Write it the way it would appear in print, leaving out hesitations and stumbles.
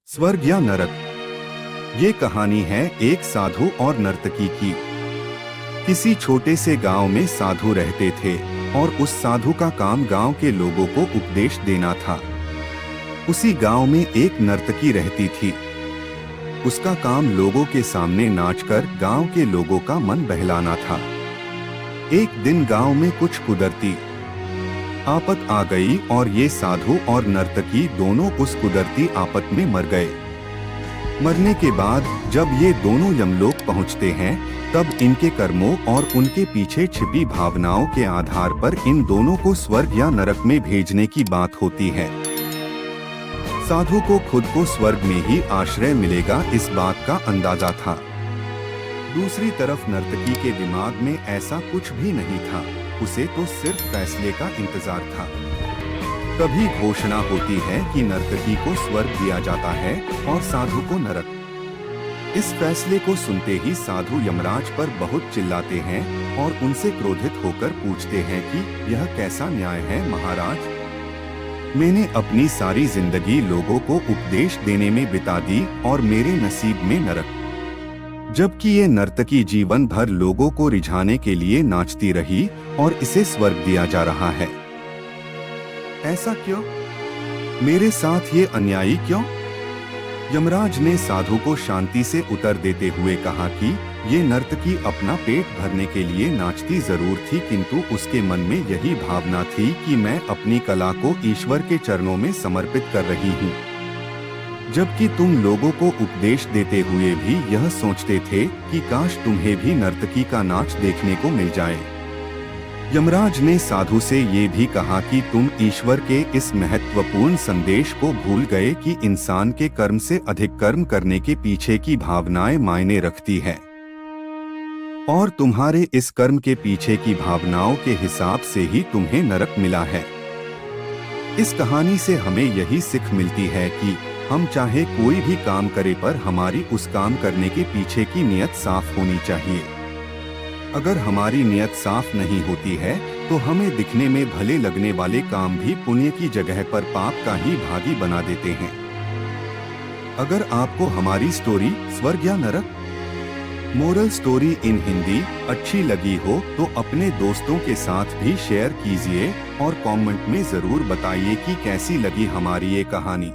स्वर्ग या नरक। ये कहानी है एक साधु और नर्तकी की। किसी छोटे से गांव में साधु रहते थे और उस साधु का काम गांव के लोगों को उपदेश देना था। उसी गांव में एक नर्तकी रहती थी। उसका काम लोगों के सामने नाचकर गांव के लोगों का मन बहलाना था। एक दिन गांव में कुछ कुदरती आफत आ गई और ये साधु और नर्तकी दोनों उस कुदरती आफत में मर गए। मरने के बाद जब ये दोनों यमलोक पहुंचते हैं, तब इनके कर्मों और उनके पीछे छिपी भावनाओं के आधार पर इन दोनों को स्वर्ग या नरक में भेजने की बात होती है। साधु को खुद को स्वर्ग में ही आश्रय मिलेगा, इस बात का अंदाजा था। दूसरी तरफ नर्तकी के दिमाग में ऐसा कुछ भी नहीं था। उसे तो सिर्फ फैसले का इंतजार था। तभी घोषणा होती है कि नर्तकी को स्वर्ग दिया जाता है और साधु को नरक। इस फैसले को सुनते ही साधु यमराज पर बहुत चिल्लाते हैं और उनसे क्रोधित होकर पूछते हैं कि यह कैसा न्याय है महाराज। मैंने अपनी सारी जिंदगी लोगों को उपदेश देने में बिता दी और मेरे नसीब में नरक, जबकि ये नर्तकी जीवन भर लोगों को रिझाने के लिए नाचती रही और इसे स्वर्ग दिया जा रहा है। ऐसा क्यों? मेरे साथ ये अन्यायी क्यों? यमराज ने साधु को शांति से उत्तर देते हुए कहा कि ये नर्तकी अपना पेट भरने के लिए नाचती जरूर थी, किंतु उसके मन में यही भावना थी कि मैं अपनी कला को ईश्वर के चरणों में समर्पित कर रही हूँ। जबकि तुम लोगों को उपदेश देते हुए भी यह सोचते थे कि काश तुम्हें भी नर्तकी का नाच देखने को मिल जाए। यमराज ने साधु से ये भी कहा कि तुम ईश्वर के इस महत्वपूर्ण संदेश को भूल गए कि इंसान के कर्म से अधिक कर्म करने के पीछे की भावनाएं मायने रखती है, और तुम्हारे इस कर्म के पीछे की भावनाओं के हिसाब से ही तुम्हें नरक मिला है। इस कहानी से हमें यही सीख मिलती है कि हम चाहे कोई भी काम करें, पर हमारी उस काम करने के पीछे की नियत साफ होनी चाहिए। अगर हमारी नियत साफ नहीं होती है तो हमें दिखने में भले लगने वाले काम भी पुण्य की जगह पर पाप का ही भागी बना देते हैं। अगर आपको हमारी स्टोरी स्वर्ग या नरक मोरल स्टोरी इन हिंदी अच्छी लगी हो तो अपने दोस्तों के साथ भी शेयर कीजिए और कमेंट में जरूर बताइए कि कैसी लगी हमारी ये कहानी।